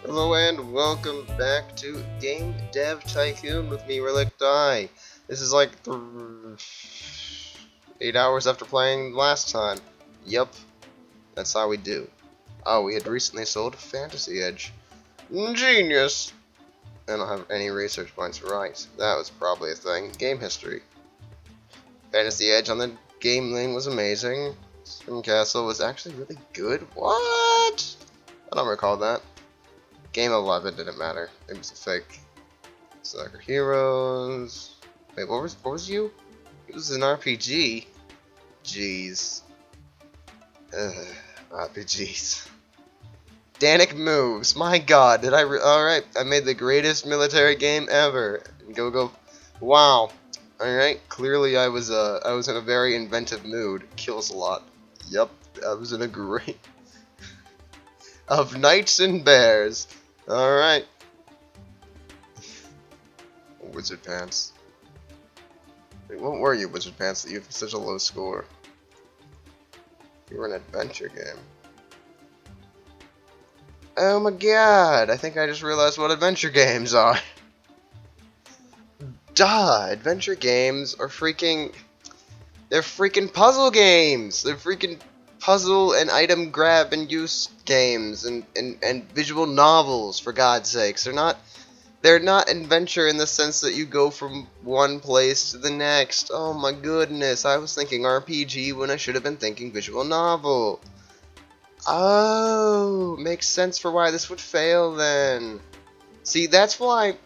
Hello and welcome back to Game Dev Tycoon with me, Relic Die. This is like 8 hours after playing last time. Yup, that's how we do. Oh, we had recently sold Fantasy Edge. Genius! I don't have any research points. Right, that was probably a thing. Game history. Fantasy Edge on the game lane was amazing. Spring Castle was actually really good. What? I don't recall that. Game 11 didn't matter. It was a fake. Soccer Heroes. Wait, what was you? It was an RPG. Jeez. RPGs. Danik moves. My God, did I? Alright, I made the greatest military game ever. Go. Wow. Alright, clearly I was in a very inventive mood. Kills a lot. Yup, I was in a great of Knights and Bears. Alright. Wizard Pants. Wait, what were you, Wizard Pants, that you have such a low score? You were an adventure game. Oh my God, I think I just realized what adventure games are. Duh, adventure games are they're freaking puzzle games. They're freaking puzzle and item grab and use games and visual novels, for God's sakes. They're not adventure in the sense that you go from one place to the next. Oh my goodness, I was thinking RPG when I should have been thinking visual novel. Oh, makes sense for why this would fail then. See, that's why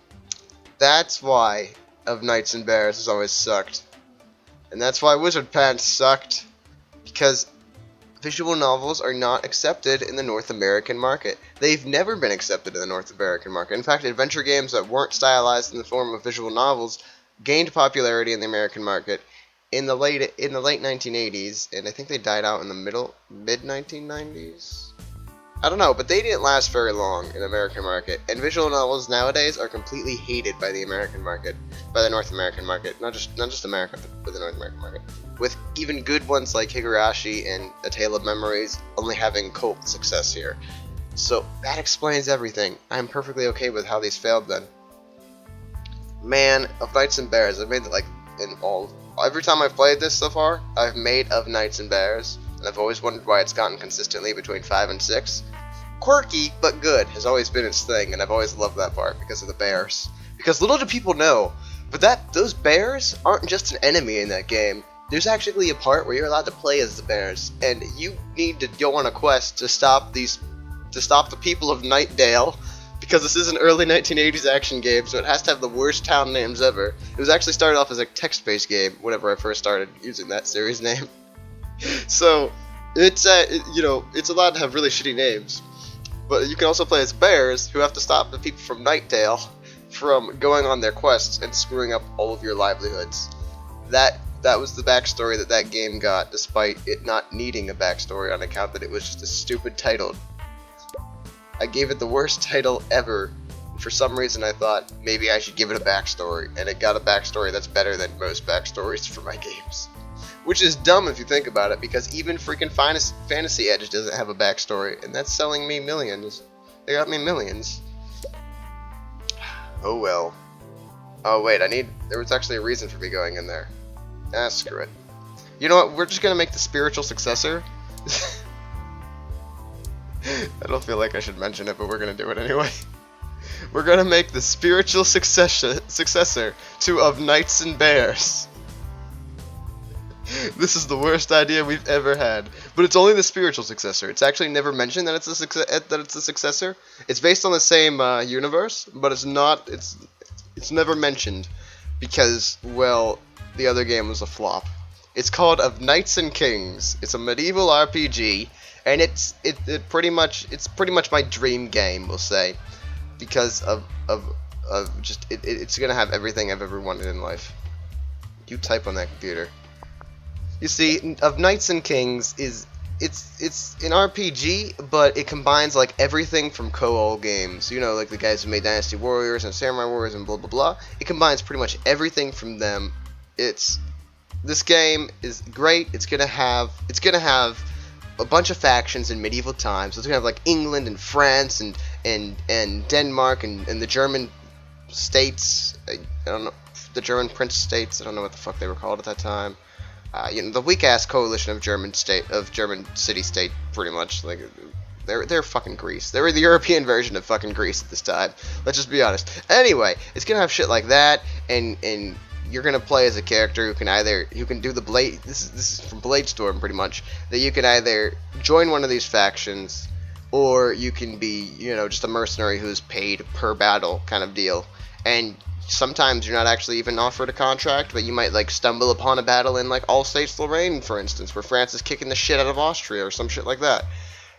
of Knights and Bears has always sucked. And that's why Wizard Pants sucked. Because visual novels are not accepted in the North American market. They've never been accepted in the North American market. In fact, adventure games that weren't stylized in the form of visual novels gained popularity in the American market in the late 1980s, and I think they died out in the mid 1990s. I don't know, but they didn't last very long in the American market. And visual novels nowadays are completely hated by the American market, by the North American market, not just America, but the North American market. With even good ones like Higurashi and A Tale of Memories only having cult success here. So that explains everything. I'm perfectly okay with how these failed then. Man, of Knights and Bears, I've made it like every time I've played this so far, I've made of Knights and Bears, and I've always wondered why it's gotten consistently between 5 and 6. Quirky, but good, has always been its thing, and I've always loved that part because of the bears. Because little do people know, but those bears aren't just an enemy in that game. There's actually a part where you're allowed to play as the bears, and you need to go on a quest to stop the people of Nightdale, because this is an early 1980s action game, so it has to have the worst town names ever. It was actually started off as a text-based game whenever I first started using that series name. So it's allowed to have really shitty names. But you can also play as bears who have to stop the people from Nightdale from going on their quests and screwing up all of your livelihoods. That was the backstory that game got, despite it not needing a backstory on account that it was just a stupid title. I gave it the worst title ever. For some reason I thought maybe I should give it a backstory, and it got a backstory that's better than most backstories for my games. Which is dumb if you think about it, because even freaking Fantasy Edge doesn't have a backstory, and that's selling me millions. They got me millions. Oh well. Oh wait, there was actually a reason for me going in there. Ah, screw it. You know what, we're just gonna make the spiritual successor. I don't feel like I should mention it, but we're gonna do it anyway. We're gonna make the spiritual successor to Of Knights and Bears. This is the worst idea we've ever had, but it's only the spiritual successor. It's actually never mentioned that it's a successor. It's based on the same universe, but it's not. It's never mentioned because, well, the other game was a flop. It's called Of Knights and Kings. It's a medieval RPG, and it's pretty much my dream game, we'll say, because it's gonna have everything I've ever wanted in life. You type on that computer. You see, Of Knights and Kings it's an RPG, but it combines like everything from Kool games. You know, like the guys who made Dynasty Warriors and Samurai Warriors and blah blah blah. It combines pretty much everything from them. This game is great. It's gonna have a bunch of factions in medieval times. So it's gonna have like England and France and and Denmark and the German states. I don't know, the German Prince states. I don't know what the fuck they were called at that time. The weak ass coalition of German city state, pretty much. Like they're fucking Greece. They were the European version of fucking Greece at this time. Let's just be honest. Anyway, it's gonna have shit like that, and you're gonna play as a character who can do the blade. This is from Bladestorm, pretty much. That you can either join one of these factions, or you can be, just a mercenary who's paid per battle kind of deal. And sometimes you're not actually even offered a contract, but you might like stumble upon a battle in like Alsace-Lorraine, for instance, where France is kicking the shit out of Austria or some shit like that.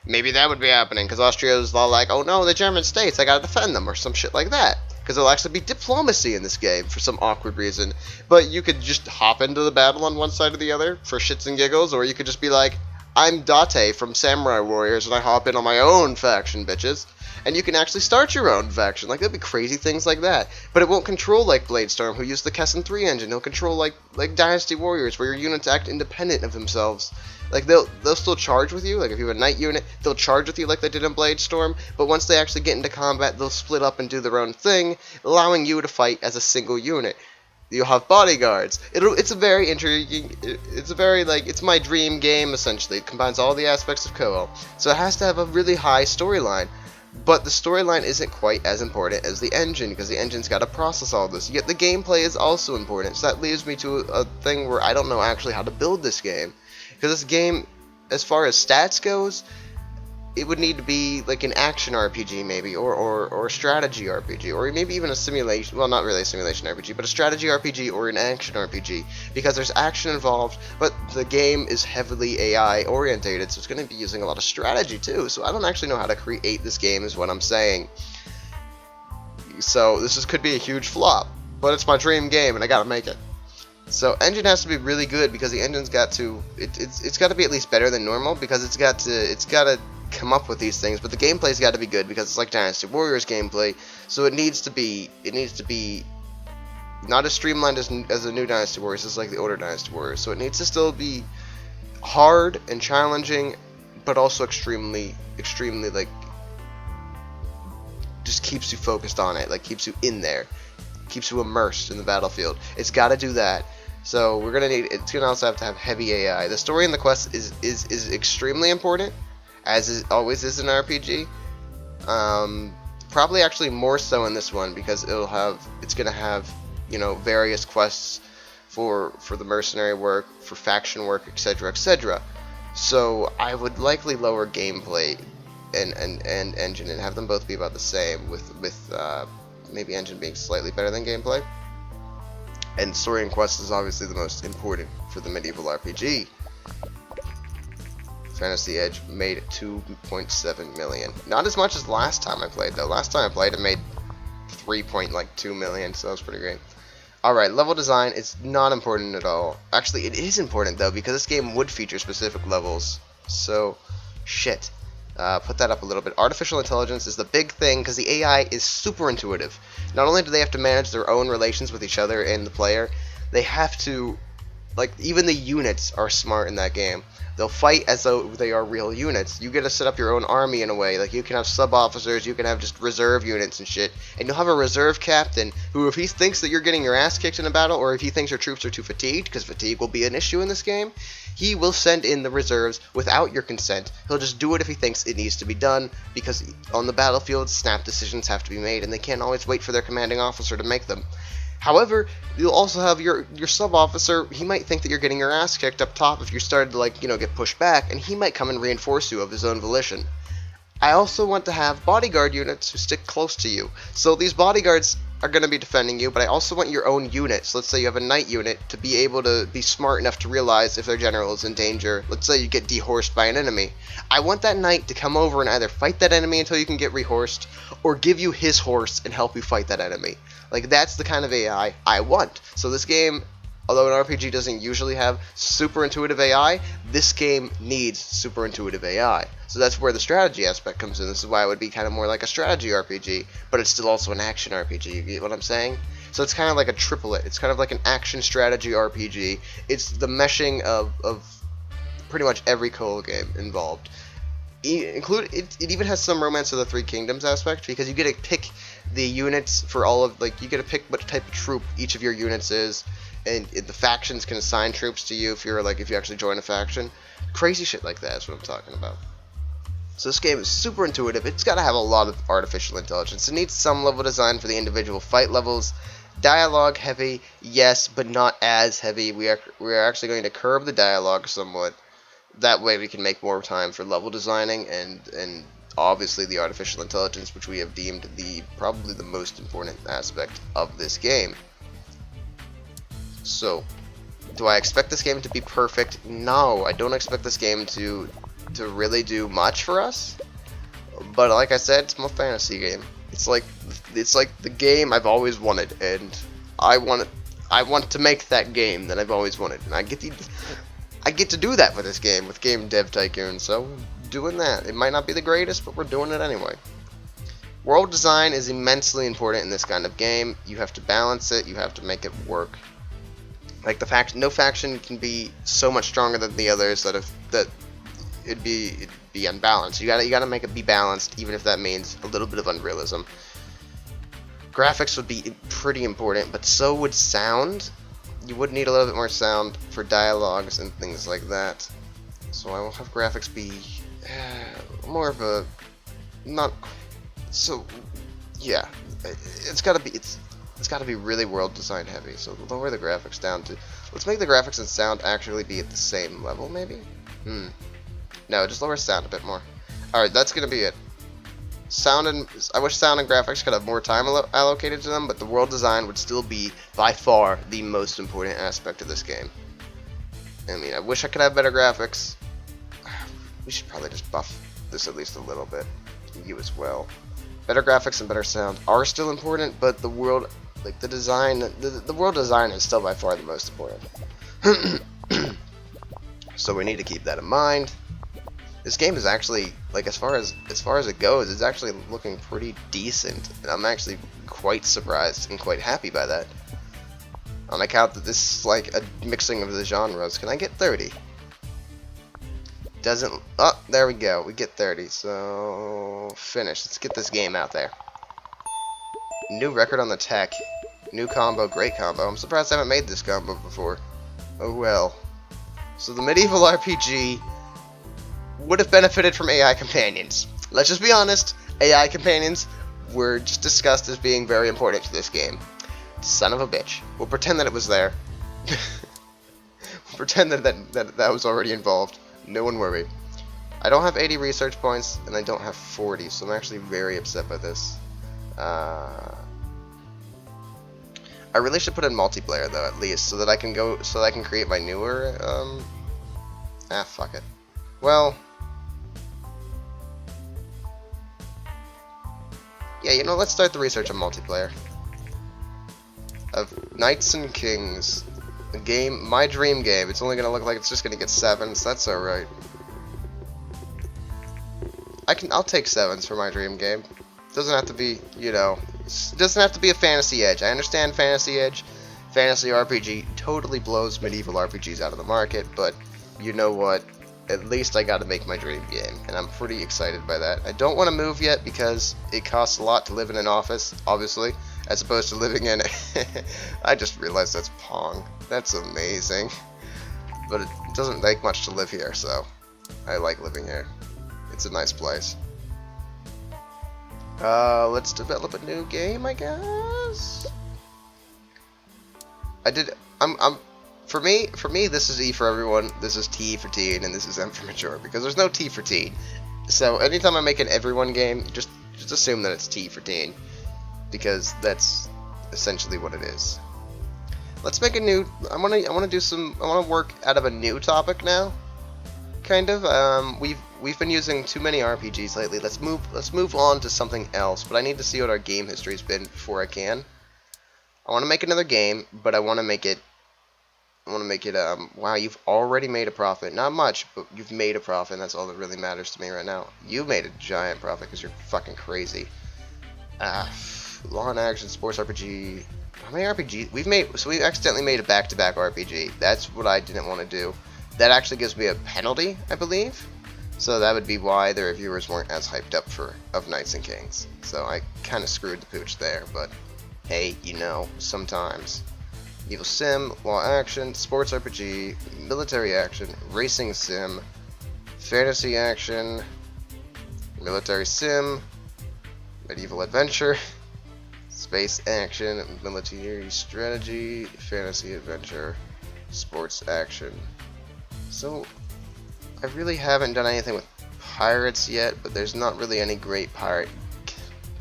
Maybe that would be happening because Austria is all like, oh no, the German states, I gotta defend them, or some shit like that. Because there'll actually be diplomacy in this game for some awkward reason. But you could just hop into the battle on one side or the other for shits and giggles, or you could just be like, I'm Date from Samurai Warriors, and I hop in on my own faction, bitches. And you can actually start your own faction. Like, there'll be crazy things like that. But it won't control like Bladestorm, who used the Kessen 3 engine. It'll control like Dynasty Warriors, where your units act independent of themselves. Like, they'll still charge with you. Like, if you have a knight unit, they'll charge with you like they did in Bladestorm. But once they actually get into combat, they'll split up and do their own thing, allowing you to fight as a single unit. You'll have bodyguards. It's a very intriguing. It's my dream game, essentially. It combines all the aspects of co-op. So it has to have a really high storyline. But the storyline isn't quite as important as the engine, because the engine's got to process all this. Yet the gameplay is also important. So that leaves me to a thing where I don't know actually how to build this game. Because this game, as far as stats goes, it would need to be like an action RPG maybe, or a strategy RPG, or maybe even a simulation, well, not really a simulation RPG, but a strategy RPG or an action RPG, because there's action involved, but the game is heavily AI orientated, so it's going to be using a lot of strategy too, so I don't actually know how to create this game is what I'm saying. So this could be a huge flop, but it's my dream game and I gotta make it. So engine has to be really good, because the engine's got to, it's got to be at least better than normal, because it's got to come up with these things, but the gameplay's got to be good, because it's like Dynasty Warriors gameplay, so it needs to be not as streamlined as the new Dynasty Warriors, as like the older Dynasty Warriors, so it needs to still be hard and challenging, but also extremely like, just keeps you focused on it, like keeps you in there, keeps you immersed in the battlefield. It's got to do that. So it's gonna also have to have heavy AI. The story and the quest is extremely important, as it always is in RPG. Probably actually more so in this one, because it's gonna have various quests for the mercenary work, for faction work, etc., etc. So I would likely lower gameplay and engine and have them both be about the same, with maybe engine being slightly better than gameplay. And story and quest is obviously the most important for the medieval RPG. Fantasy Edge made 2.7 million. Not as much as last time I played, though. Last time I played, it made 3.2 million, so that was pretty great. Alright, level design is not important at all. Actually, it is important, though, because this game would feature specific levels. So, shit. Put that up a little bit. Artificial intelligence is the big thing, because the AI is super intuitive. Not only do they have to manage their own relations with each other and the player, they have to, like, even the units are smart in that game. They'll fight as though they are real units. You get to set up your own army in a way. Like, you can have sub-officers, you can have just reserve units and shit. And you'll have a reserve captain who, if he thinks that you're getting your ass kicked in a battle, or if he thinks your troops are too fatigued, because fatigue will be an issue in this game, he will send in the reserves without your consent. He'll just do it if he thinks it needs to be done, because on the battlefield, snap decisions have to be made, and they can't always wait for their commanding officer to make them. However, you'll also have your sub-officer. He might think that you're getting your ass kicked up top if you started to, get pushed back, and he might come and reinforce you of his own volition. I also want to have bodyguard units who stick close to you. So these bodyguards are going to be defending you, but I also want your own units. Let's say you have a knight unit to be able to be smart enough to realize if their general is in danger. Let's say you get dehorsed by an enemy. I want that knight to come over and either fight that enemy until you can get rehorsed, or give you his horse and help you fight that enemy. Like, that's the kind of AI I want. So this game, although an RPG doesn't usually have super intuitive AI, this game needs super intuitive AI. So that's where the strategy aspect comes in. This is why it would be kind of more like a strategy RPG, but it's still also an action RPG. You get what I'm saying? So it's kind of like a triplet. It's kind of like an action strategy RPG. It's the meshing of pretty much every co-op game involved. It even has some Romance of the Three Kingdoms aspect, because you get to pick the units for all of, like, you get to pick what type of troop each of your units is, and the factions can assign troops to you if you actually join a faction. Crazy shit like that is what I'm talking about. So this game is super intuitive. It's got to have a lot of artificial intelligence. It needs some level design for the individual fight levels. Dialogue heavy, yes, but not as heavy. We are actually going to curb the dialogue somewhat. That way we can make more time for level designing and obviously the artificial intelligence, which we have deemed probably the most important aspect of this game. So, do I expect this game to be perfect? No, I don't expect this game to really do much for us. But like I said, it's my fantasy game. It's like the game I've always wanted, and I want to make that game that I've always wanted, and I get to do that with this game, with Game Dev Tycoon. So doing that, it might not be the greatest, but we're doing it anyway. World design is immensely important in this kind of game. You have to balance it. You have to make it work. Like no faction can be so much stronger than the others that it'd be unbalanced. You gotta make it be balanced, even if that means a little bit of unrealism. Graphics would be pretty important, but so would sound. You would need a little bit more sound for dialogues and things like that. So I will have graphics be more of a not so. Yeah, it's gotta be really world design heavy. So lower the graphics down to. Let's make the graphics and sound actually be at the same level, maybe. No, just lower sound a bit more. Alright, that's gonna be it. I wish sound and graphics could have more time allocated to them, but the world design would still be, by far, the most important aspect of this game. I mean, I wish I could have better graphics. We should probably just buff this at least a little bit. You as well. Better graphics and better sound are still important, but the world, like the design, the world design is still by far the most important. So we need to keep that in mind. This game is actually, like, as far as it goes, it's actually looking pretty decent, and I'm actually quite surprised and quite happy by that. On account that this is like a mixing of the genres. Can I get 30? Doesn't. Oh, there we go. We get 30. So finish. Let's get this game out there. New record on the tech. New combo. Great combo. I'm surprised I haven't made this combo before. Oh well. So the medieval RPG would have benefited from AI companions. Let's just be honest, AI companions were just discussed as being very important to this game. Son of a bitch. We'll pretend that it was there. We'll pretend that was already involved. No one worry. I don't have 80 research points, and I don't have 40, so I'm actually very upset by this. I really should put in multiplayer though, at least, so that I can create my newer. Fuck it. Well. Yeah, you know, let's start the research on multiplayer. Of Knights and Kings. The game, my dream game. It's only gonna look like it's just gonna get 7s. That's alright. I'll take 7s for my dream game. Doesn't have to be, you know, it doesn't have to be a Fantasy Edge. I understand Fantasy Edge. Fantasy RPG totally blows medieval RPGs out of the market, but you know what? At least I gotta make my dream game, and I'm pretty excited by that. I don't want to move yet because it costs a lot to live in an office, obviously, as opposed to living in I just realized that's Pong. That's amazing. But it doesn't take much to live here, so I like living here. It's a nice place. Let's develop a new game, I guess. For me, this is E for everyone, this is T for teen, and this is M for mature, because there's no T for teen. So anytime I make an everyone game, just assume that it's T for teen, because that's essentially what it is. Let's make a new. I want to work out of a new topic now. Kind of. We've been using too many RPGs lately. Let's move on to something else. But I need to see what our game history's been before I can. I want to make another game, but I want to make it. Wow, you've already made a profit. Not much, but you've made a profit, and that's all that really matters to me right now. You made a giant profit because you're fucking crazy. Law and action, sports RPG. How many RPGs? We accidentally made a back-to-back RPG. That's what I didn't want to do. That actually gives me a penalty, I believe. So that would be why the reviewers weren't as hyped up of Knights and Kings. So I kind of screwed the pooch there, but hey, you know, sometimes. Evil Sim, Law Action, Sports RPG, Military Action, Racing Sim, Fantasy Action, Military Sim, Medieval Adventure, Space Action, Military Strategy, Fantasy Adventure, Sports Action. So, I really haven't done anything with pirates yet, but there's not really any great pirate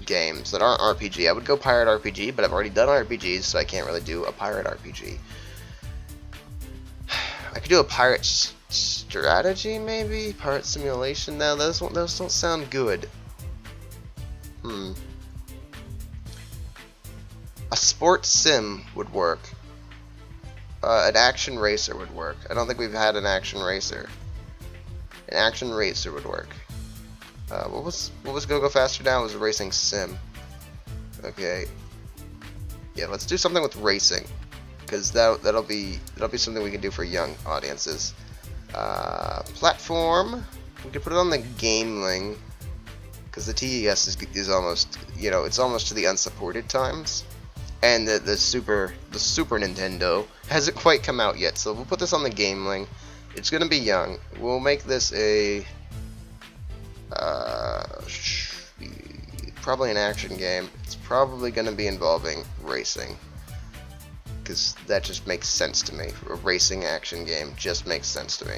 games that aren't RPG. I would go pirate RPG, but I've already done RPGs, so I can't really do a pirate RPG. I could do a pirate strategy, maybe? Pirate simulation? No, those don't sound good. A sports sim would work. An action racer would work. I don't think we've had an action racer. An action racer would work. What was Go Faster now? It was a racing sim. Okay. Yeah, let's do something with racing, because that'll be something we can do for young audiences. Platform. We could put it on the Gameling, because the TES is almost, you know, it's almost to the unsupported times, and the Super Nintendo hasn't quite come out yet. So we'll put this on the Gameling. It's gonna be young. We'll make this a probably an action game. It's probably going to be involving racing, because that just makes sense to me. A racing action game just makes sense to me.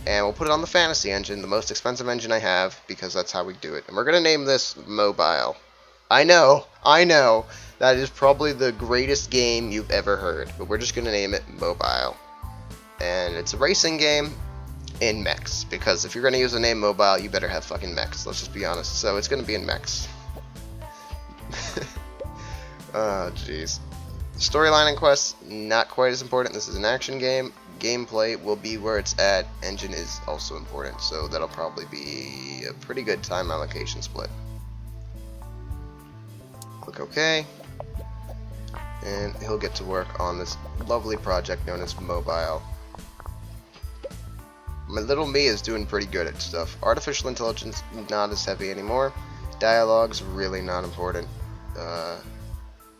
And we'll put it on the fantasy engine, the most expensive engine I have, because that's how we do it. And we're going to name this Mobile. I know, that is probably the greatest game you've ever heard, but we're just going to name it Mobile. And it's a racing game in mechs, because if you're going to use the name Mobile, you better have fucking mechs, let's just be honest. So it's going to be in mechs. Oh jeez. Storyline and quests, not quite as important. This is an action game. Gameplay will be where it's at. Engine is also important, so that'll probably be a pretty good time allocation split. Click OK, and he'll get to work on this lovely project known as Mobile. My little me is doing pretty good at stuff. Artificial intelligence, not as heavy anymore. Dialogue's really not important.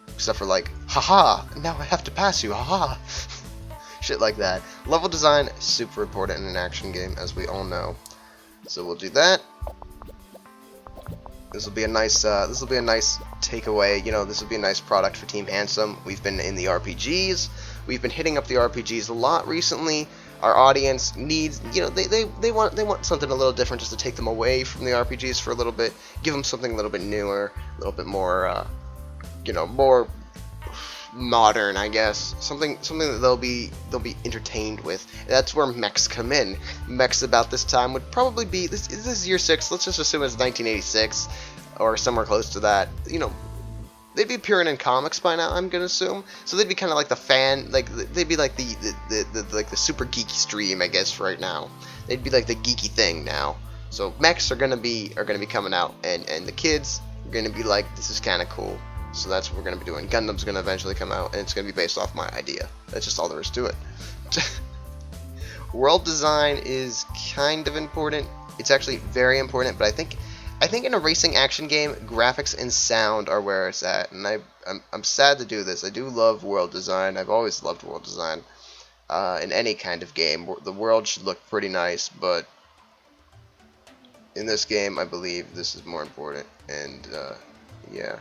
Except for like, haha, now I have to pass you, haha. Shit like that. Level design, super important in an action game, as we all know. So we'll do that. This will be a nice takeaway. You know, this will be a nice product for Team Handsome. We've been in the RPGs. We've been hitting up the RPGs a lot recently. Our audience needs, you know, they want something a little different, just to take them away from the RPGs for a little bit, give them something a little bit newer, a little bit more, you know, more modern, I guess. Something that they'll be entertained with. That's where mechs come in. Mechs about this time would probably be this is year 6. Let's just assume it's 1986 or somewhere close to that. You know, they'd be appearing in comics by now, I'm gonna assume. So they'd be kind of like the fan, like they'd be like the super geeky stream, I guess, right now. They'd be like the geeky thing now. So mechs are gonna be coming out, and the kids are gonna be like, this is kind of cool. So that's what we're gonna be doing. Gundam's gonna eventually come out, and it's gonna be based off my idea. That's just all there is to it. World design is kind of important. It's actually very important, but I think in a racing action game, graphics and sound are where it's at, and I'm sad to do this. I do love world design. I've always loved world design. In any kind of game, the world should look pretty nice, but in this game, I believe this is more important, and yeah.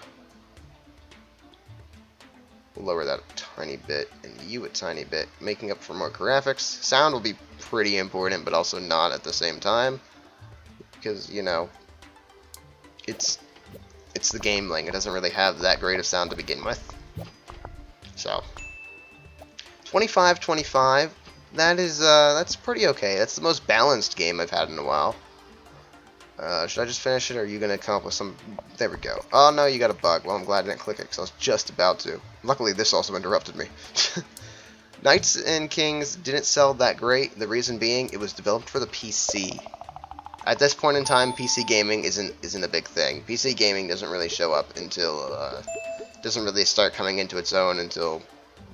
We'll lower that a tiny bit, and you a tiny bit, making up for more graphics. Sound will be pretty important, but also not at the same time, because, you know, it's the Gameling. It doesn't really have that great of sound to begin with. So 25-25. That's pretty okay. That's the most balanced game I've had in a while. Should I just finish it, or are you gonna come up with some? There we go. Oh no, you got a bug. Well, I'm glad I didn't click it, because I was just about to. Luckily, this also interrupted me. Knights and Kings didn't sell that great. The reason being, it was developed for the PC. At this point in time, PC gaming isn't a big thing. PC gaming doesn't really show up until doesn't really start coming into its own until,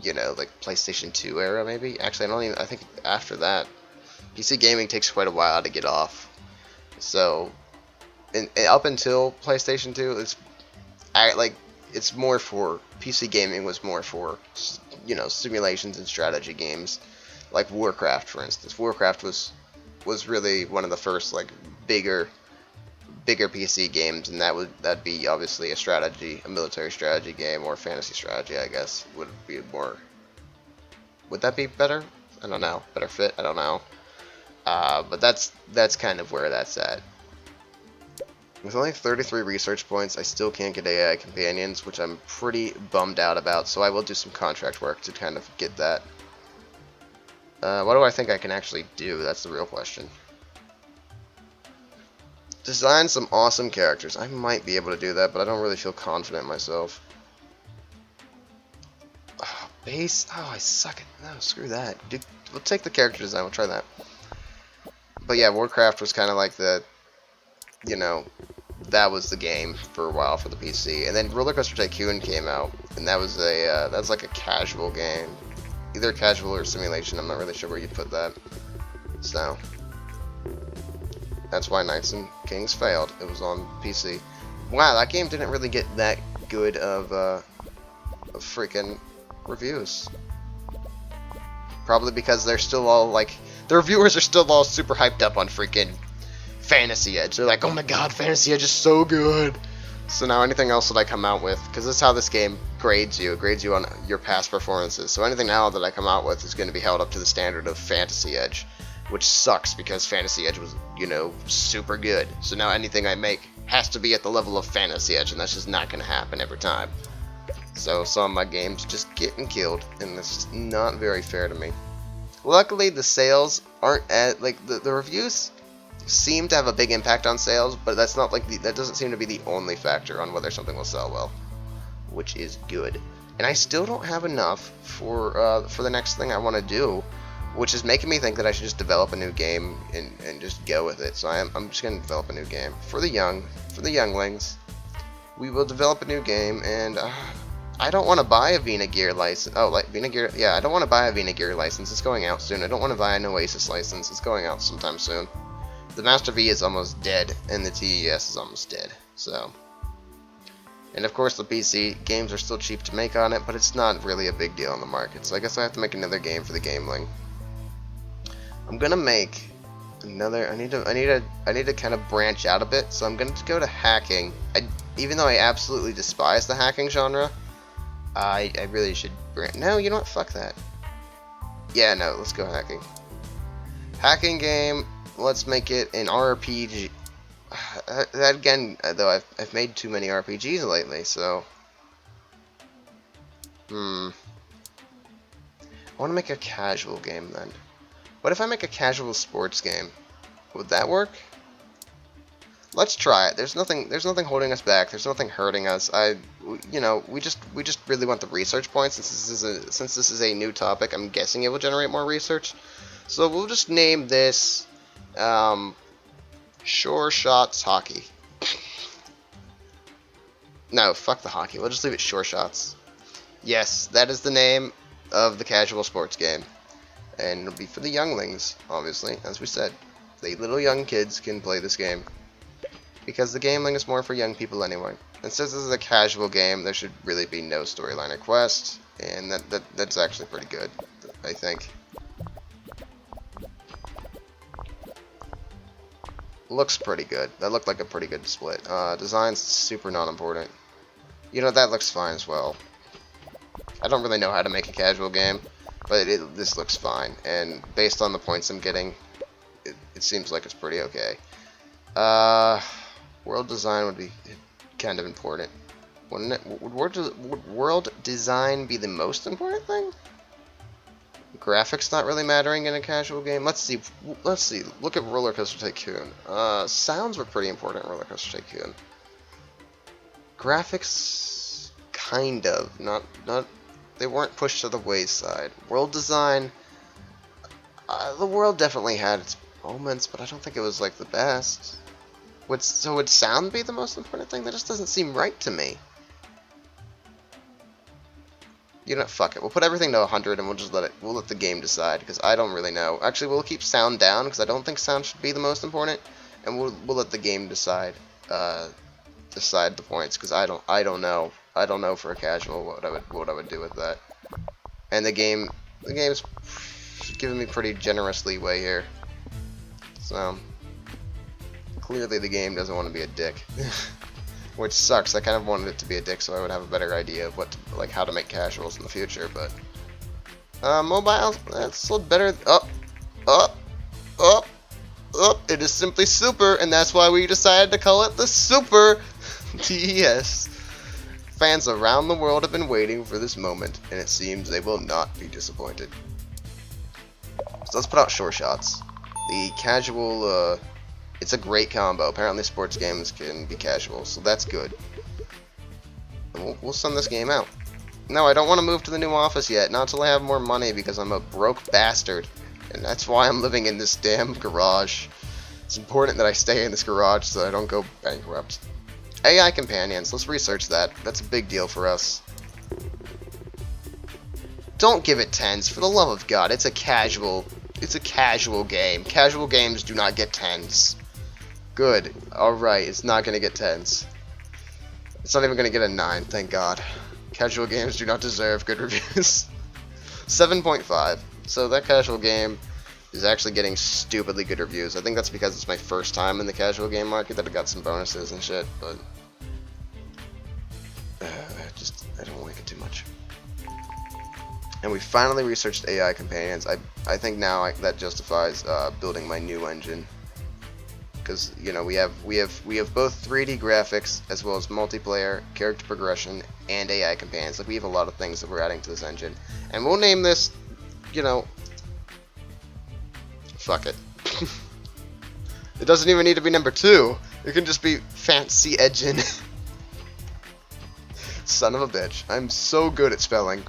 you know, like PlayStation 2 era maybe. Actually, I think after that, PC gaming takes quite a while to get off. So, up until PlayStation 2, it's more for PC gaming was more for simulations and strategy games, like Warcraft, for instance. Warcraft was really one of the first like bigger PC games, and that'd be obviously a military strategy game, or fantasy strategy, I guess would be more. Would that be better? I don't know. Better fit? I don't know. But that's kind of where that's at. With only 33 research points, I still can't get AI companions, which I'm pretty bummed out about, so I will do some contract work to kind of get that. What do I think I can actually do? That's the real question. Design some awesome characters. I might be able to do that, but I don't really feel confident myself. Oh, base? Oh, I suck at... No, screw that. We'll take the character design. We'll try that. But yeah, Warcraft was kind of like the... that was the game for a while for the PC. And then Roller Coaster Tycoon came out, and that was that's like a casual game. Either casual or simulation. I'm not really sure where you put that. So... That's why Knights and Kings failed. It was on PC. Wow, that game didn't really get that good of freaking reviews. Probably because they're still all like, the reviewers are still all super hyped up on freaking Fantasy Edge. They're like, oh my god, Fantasy Edge is so good. So now anything else that I come out with, because this is how this game grades you. It grades you on your past performances. So anything now that I come out with is going to be held up to the standard of Fantasy Edge. Which sucks because Fantasy Edge was, super good. So now anything I make has to be at the level of Fantasy Edge, and that's just not going to happen every time. So some of my games just getting killed, and it's not very fair to me. Luckily, the sales aren't the reviews seem to have a big impact on sales, but that's not that doesn't seem to be the only factor on whether something will sell well, which is good. And I still don't have enough for the next thing I want to do, which is making me think that I should just develop a new game and just go with it. So I'm just going to develop a new game for the younglings. We will develop a new game, and I don't want to buy a Vena Gear license. Oh, like Vena Gear? Yeah, I don't want to buy a Vena Gear license. It's going out soon. I don't want to buy an Oasis license. It's going out sometime soon. The Master V is almost dead, and the TES is almost dead. So, and of course the PC games are still cheap to make on it, but it's not really a big deal on the market. So I guess I have to make another game for the Gameling. I'm gonna make another. I need to kind of branch out a bit. So I'm gonna go to hacking. Even though I absolutely despise the hacking genre, I really should branch. No, you know what? Fuck that. Yeah, no. Let's go hacking. Hacking game. Let's make it an RPG. That again, though, I've made too many RPGs lately, so. I want to make a casual game then. What if I make a casual sports game? Would that work? Let's try it. There's nothing holding us back. There's nothing hurting us. We just really want the research points. Since this is a new topic, I'm guessing it will generate more research. So we'll just name this Shore Shots Hockey. No, fuck the hockey. We'll just leave it Shore Shots. Yes, that is the name of the casual sports game. And it'll be for the younglings, obviously, as we said. The little young kids can play this game. Because the Gameling is more for young people anyway. And since this is a casual game, there should really be no storyline or quest. And that's actually pretty good, I think. Looks pretty good. That looked like a pretty good split. Design's super non-important. That looks fine as well. I don't really know how to make a casual game, but this looks fine. And based on the points I'm getting, it seems like it's pretty okay. World design would be kind of important, wouldn't it? Would world design be the most important thing? Graphics not really mattering in a casual game. Let's see. Look at Roller Coaster Tycoon. Sounds were pretty important in Roller Coaster Tycoon. Graphics, kind of. Not. They weren't pushed to the wayside. World design. The world definitely had its moments, but I don't think it was like the best. Would sound be the most important thing? That just doesn't seem right to me. Fuck it. We'll put everything to 100 and we'll let the game decide, because I don't really know. Actually, we'll keep sound down, because I don't think sound should be the most important. and we'll let the game decide the points, because I don't know for a casual what I would do with that. And the game's giving me pretty generous leeway here, so clearly the game doesn't want to be a dick. Which sucks. I kind of wanted it to be a dick so I would have a better idea of how to make casuals in the future, but mobile, that's a little better. Up. It is simply super, and that's why we decided to call it the Super TES. Fans around the world have been waiting for this moment, and it seems they will not be disappointed. So let's put out Sure Shots. The casual, it's a great combo. Apparently sports games can be casual, so that's good. And we'll send this game out. No, I don't want to move to the new office yet, not until I have more money, because I'm a broke bastard. And that's why I'm living in this damn garage. It's important that I stay in this garage so I don't go bankrupt. AI companions, let's research that. That's a big deal for us. Don't give it 10s, for the love of God. It's a casual game. Casual games do not get 10s. Good. Alright, it's not going to get 10s. It's not even going to get a 9, thank God. Casual games do not deserve good reviews. 7.5. So that casual game is actually getting stupidly good reviews. I think that's because it's my first time in the casual game market that I got some bonuses and shit, but I don't like it too much. And we finally researched AI companions. I think now that justifies building my new engine, because you know we have both 3D graphics as well as multiplayer, character progression, and AI companions. Like we have a lot of things that we're adding to this engine, and we'll name this, you know, fuck it. It doesn't even need to be number 2. It can just be Fancy Engine. Son of a bitch. I'm so good at spelling.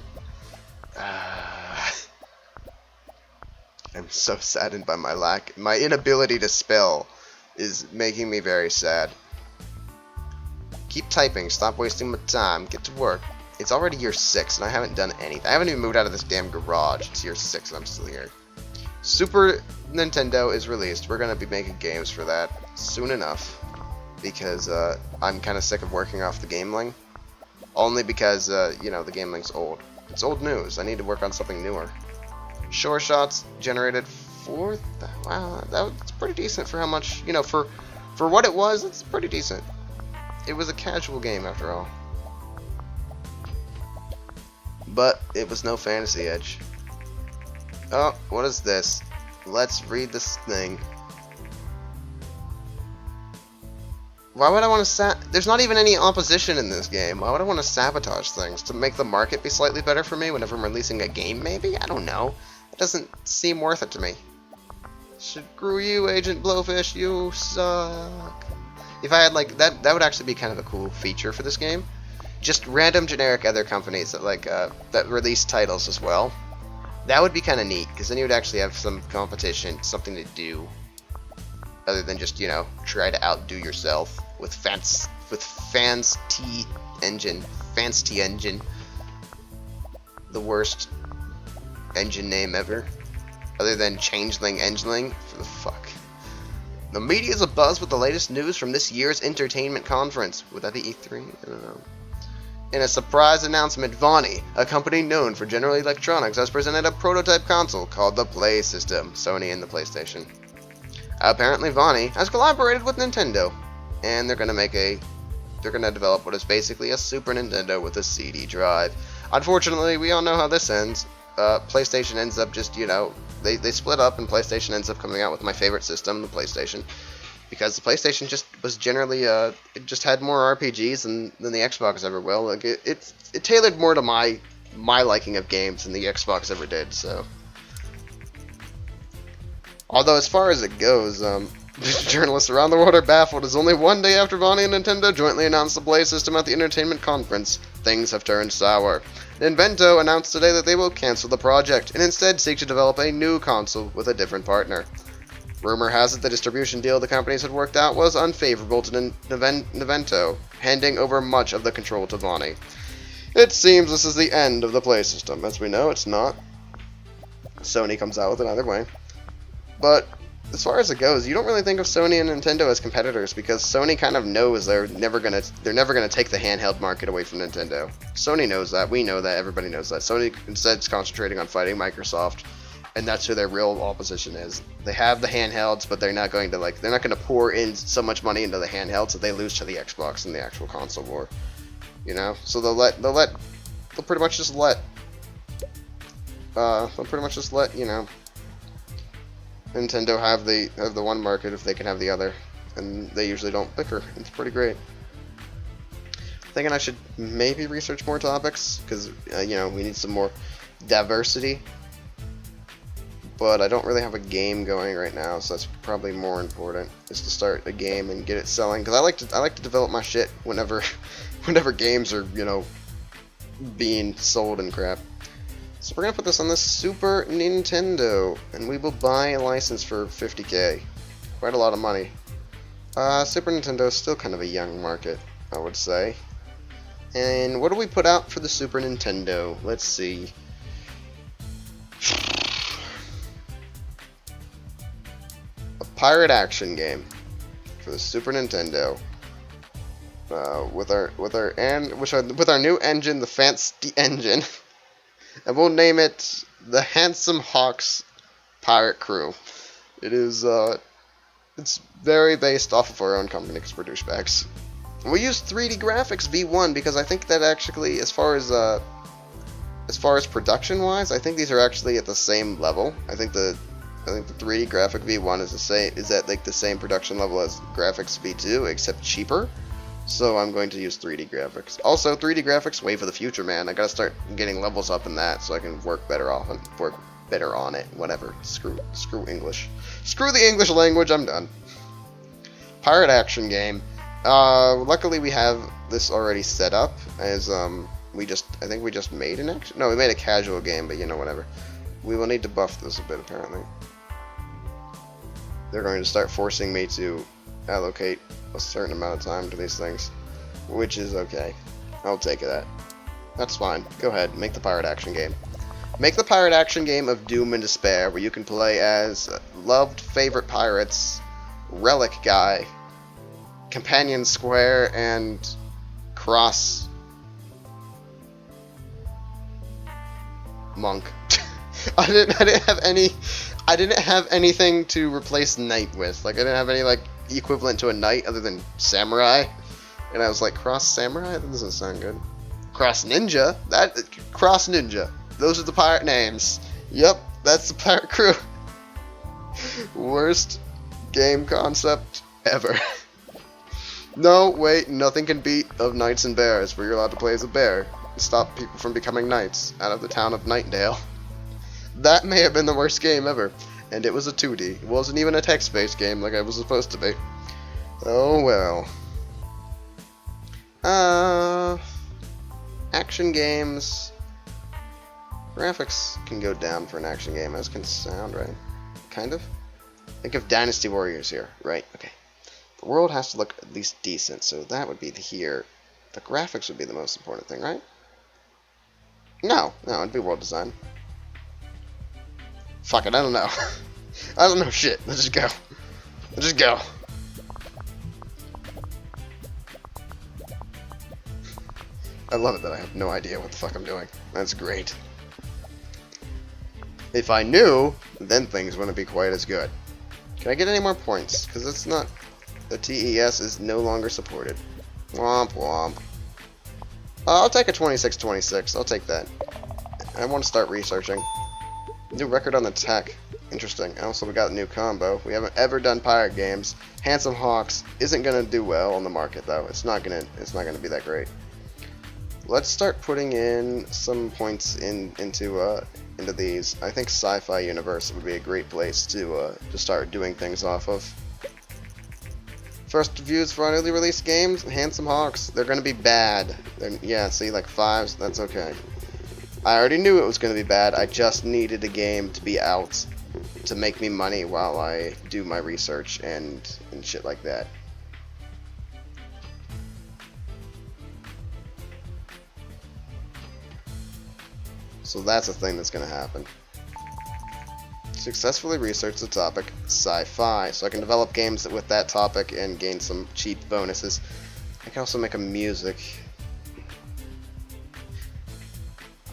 I'm so saddened by my inability to spell is making me very sad. Keep typing, stop wasting my time, get to work. It's already year 6 and I haven't done anything. I haven't even moved out of this damn garage. It's year 6 and I'm still here. Super Nintendo is released. We're going to be making games for that soon enough, because I'm kind of sick of working off the Gameling. Only because, you know, the Gameling's old. It's old news. I need to work on something newer. Sure Shots generated 4. Wow, that's pretty decent for how much, you know, for what it was. It's pretty decent. It was a casual game after all. But it was no Fantasy Edge. Oh, what is this? Let's read this thing. Why would I want to there's not even any opposition in this game. Why would I want to sabotage things? To make the market be slightly better for me whenever I'm releasing a game, maybe? I don't know. It doesn't seem worth it to me. Screw you, Agent Blowfish, you suck. If I had, like, that would actually be kind of a cool feature for this game. Just random generic other companies that, like, that release titles as well. That would be kind of neat, because then you would actually have some competition, something to do, other than just, you know, try to outdo yourself with Fancy Engine, the worst engine name ever, other than Changeling Engineling. For the fuck. The media is abuzz with the latest news from this year's entertainment conference. Would that be E3? I don't know. In a surprise announcement, Vonnie, a company known for General Electronics, has presented a prototype console called the Play System, Sony and the PlayStation. Apparently, Vonnie has collaborated with Nintendo, and they're gonna develop what is basically a Super Nintendo with a CD drive. Unfortunately, we all know how this ends. PlayStation ends up just, you know, they split up, and PlayStation ends up coming out with my favorite system, the PlayStation. Because the PlayStation just was generally, it just had more RPGs than the Xbox ever will. Like it tailored more to my liking of games than the Xbox ever did. So, although as far as it goes, journalists around the world are baffled, as only one day after Vonnie and Nintendo jointly announced the Play System at the Entertainment Conference, things have turned sour. Nintendo announced today that they will cancel the project and instead seek to develop a new console with a different partner. Rumor has it the distribution deal the companies had worked out was unfavorable to Nintendo, handing over much of the control to Vonnie. It seems this is the end of the Play System. As we know, it's not. Sony comes out with it either way. But as far as it goes, you don't really think of Sony and Nintendo as competitors because Sony kind of knows they're never gonna take the handheld market away from Nintendo. Sony knows that. We know that. Everybody knows that. Sony instead is concentrating on fighting Microsoft, and that's who their real opposition is. They have the handhelds, but they're not going to pour in so much money into the handhelds that they lose to the Xbox in the actual console war. You know, so they'll pretty much just let you know, Nintendo have the one market if they can have the other, and they usually don't bicker. It's pretty great. Thinking I should maybe research more topics because you know, we need some more diversity. But I don't really have a game going right now, so that's probably more important, is to start a game and get it selling. Because I like to develop my shit whenever games are, you know, being sold and crap. So we're gonna put this on the Super Nintendo, and we will buy a license for $50K. Quite a lot of money. Super Nintendo is still kind of a young market, I would say. And what do we put out for the Super Nintendo? Let's see. A pirate action game for the Super Nintendo. With our new engine, the Fancy Engine. And we'll name it the Handsome Hawks Pirate Crew. It is, it's very based off of our own company because we're douchebags. We use 3D graphics V1 because I think that actually, as far as production-wise, I think these are actually at the same level. I think the 3D graphic V1 is at like the same production level as graphics V2, except cheaper. So I'm going to use 3D graphics. Also, 3D graphics, way for the future, man. I gotta start getting levels up in that so I can work better on it. Whatever. Screw English. Screw the English language. I'm done. Pirate action game. Luckily we have this already set up as I think we just made an action. No, we made a casual game, but you know, whatever. We will need to buff this a bit apparently. They're going to start forcing me to allocate a certain amount of time to these things, which is okay. I'll take that. That's fine. Go ahead, make the pirate action game. Make the pirate action game of Doom and Despair, where you can play as loved favorite pirates, Relic Guy, Companion Square, and Cross Monk. I didn't have anything to replace Knight with. Like, I didn't have any like equivalent to a knight other than Samurai. And I was like, Cross Samurai? That doesn't sound good. Cross Ninja? Cross Ninja. Those are the pirate names. Yep, that's the pirate crew. Worst game concept ever. No, wait, nothing can beat of Knights and Bears, where you're allowed to play as a bear and stop people from becoming knights out of the town of Nightdale. That may have been the worst game ever. And it was a 2D. It wasn't even a text-based game like I was supposed to be. Oh well. Action games. Graphics can go down for an action game, as can sound, right? Kind of. Think of Dynasty Warriors here, right? Okay. The world has to look at least decent, so that would be here. The graphics would be the most important thing, right? No, it'd be world design. Fuck it, I don't know. I don't know shit. Let's just go. Let's just go. I love it that I have no idea what the fuck I'm doing. That's great. If I knew, then things wouldn't be quite as good. Can I get any more points? Because it's not... The TES is no longer supported. Womp womp. I'll take a 26-26. I'll take that. I want to start researching. New record on the tech. Interesting. Also, we got a new combo. We haven't ever done pirate games. Handsome Hawks isn't gonna do well on the market though. It's not gonna be that great. Let's start putting in some points into these. I think Sci-Fi Universe would be a great place to start doing things off of. First reviews for our newly released games. Handsome Hawks. They're gonna be bad. Yeah, see, like 5s. That's okay. I already knew it was going to be bad. I just needed a game to be out to make me money while I do my research and shit like that. So that's a thing that's going to happen. Successfully research the topic sci-fi. So I can develop games with that topic and gain some cheap bonuses. I can also make a music.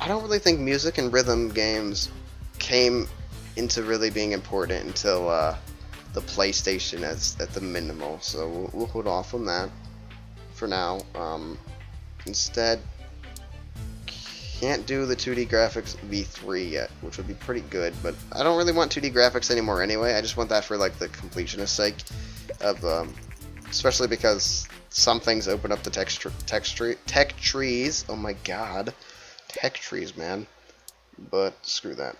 I don't really think music and rhythm games came into really being important until the PlayStation as at the minimal. So we'll hold off on that for now. Instead, can't do the 2D graphics V3 yet, which would be pretty good, but I don't really want 2D graphics anymore anyway. I just want that for like the completionist sake of especially because some things open up the tech trees. Oh my god. Tech trees, man. But screw that.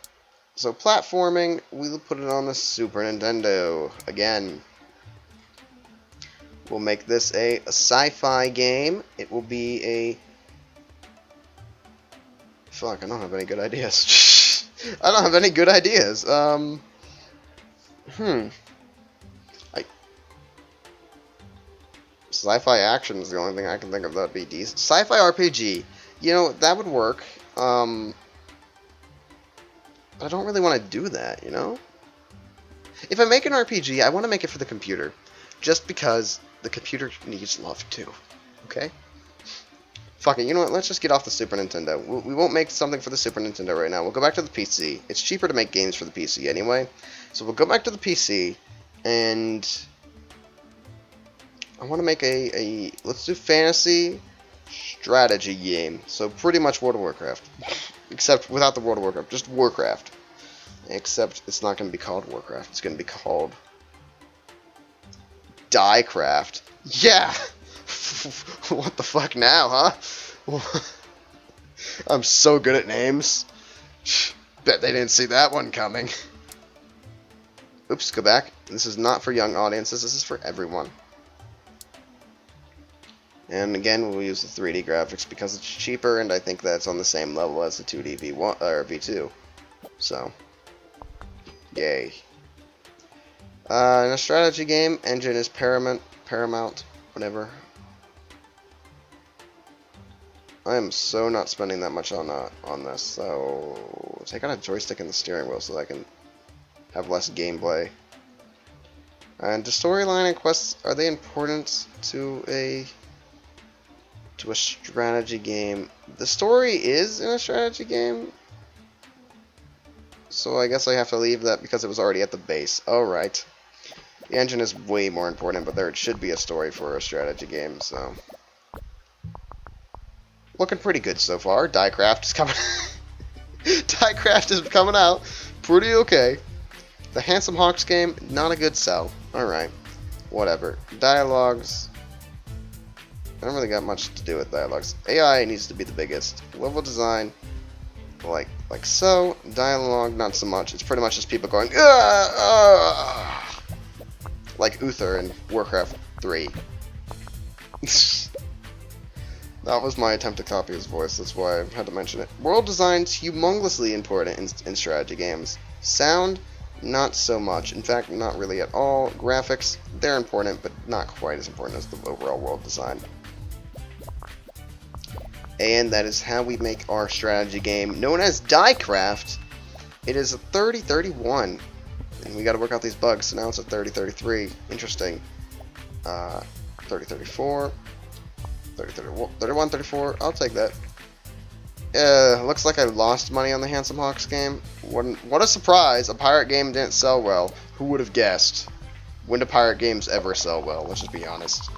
So platforming, we'll put it on the Super Nintendo again. We'll make this a sci-fi game. It will be a... Fuck, I don't have any good ideas. I don't have any good ideas. Sci-fi action is the only thing I can think of that would be decent. Sci-fi RPG. You know, that would work. But I don't really want to do that, you know? If I make an RPG, I want to make it for the computer. Just because the computer needs love too. Okay? Fuck it, you know what, let's just get off the Super Nintendo. We won't make something for the Super Nintendo right now. We'll go back to the PC. It's cheaper to make games for the PC anyway. So we'll go back to the PC, and... I want to make let's do fantasy strategy game. So pretty much World of Warcraft. Except without the World of Warcraft, just Warcraft. Except it's not going to be called Warcraft, it's going to be called... Diecraft. Yeah! What the fuck now, huh? I'm so good at names. Bet they didn't see that one coming. Oops, go back. This is not for young audiences, this is for everyone. And again, we'll use the 3D graphics because it's cheaper, and I think that's on the same level as the 2D V1 or V2. So, yay. In a strategy game, engine is paramount, whatever. I am so not spending that much on this. So take out a joystick and the steering wheel so that I can have less gameplay. And the storyline and quests, are they important to a strategy game? The story is in a strategy game, so I guess I have to leave that because it was already at the base. Alright. The engine is way more important, but there should be a story for a strategy game, so... Looking pretty good so far. Diecraft is coming... Diecraft is coming out pretty okay. The Handsome Hawks game, not a good sell. Alright. Whatever. Dialogues... I don't really got much to do with dialogues. AI needs to be the biggest. Level design, like so. Dialogue, not so much. It's pretty much just people going, like Uther in Warcraft 3. That was my attempt to copy his voice, that's why I had to mention it. World design's humongously important in strategy games. Sound, not so much. In fact, not really at all. Graphics, they're important, but not quite as important as the overall world design. And that is how we make our strategy game, known as Diecraft. It is a 3031, and we got to work out these bugs. So now it's a 3033. Interesting. 3034, 31, 34. I'll take that. Looks like I lost money on the Handsome Hawks game. What a surprise! A pirate game didn't sell well. Who would have guessed? When do pirate games ever sell well? Let's just be honest.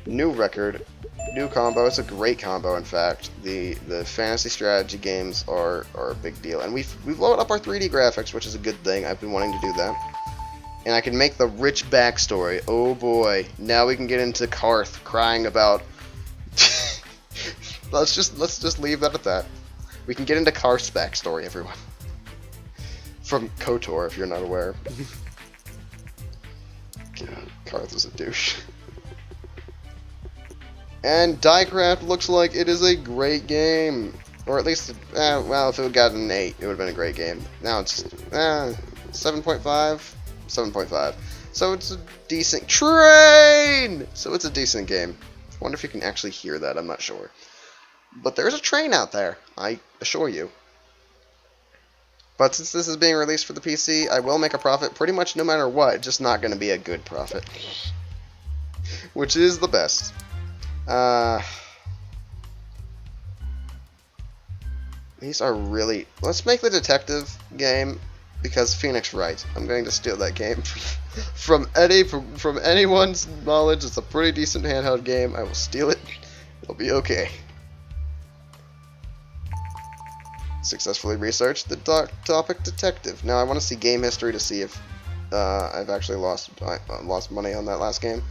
New record. New combo. It's a great combo, in fact. The fantasy strategy games are a big deal, and we've loaded up our 3D graphics, which is a good thing. I've been wanting to do that, and I can make the rich backstory. Oh boy! Now we can get into Karth crying about. let's just leave that at that. We can get into Karth's backstory, everyone. From KOTOR, if you're not aware. God, Karth is a douche. And Diecraft looks like it is a great game. Or at least, well, if it had gotten an 8, it would have been a great game. Now it's 7.5? 7.5. So it's a decent... Train! So it's a decent game. I wonder if you can actually hear that, I'm not sure. But there's a train out there, I assure you. But since this is being released for the PC, I will make a profit pretty much no matter what, just not going to be a good profit. Which is the best. These are really... Let's make the detective game, because Phoenix Wright. I'm going to steal that game from anyone's knowledge. It's a pretty decent handheld game. I will steal it. It'll be okay. Successfully researched the topic detective. Now I want to see game history to see if I've actually lost money on that last game.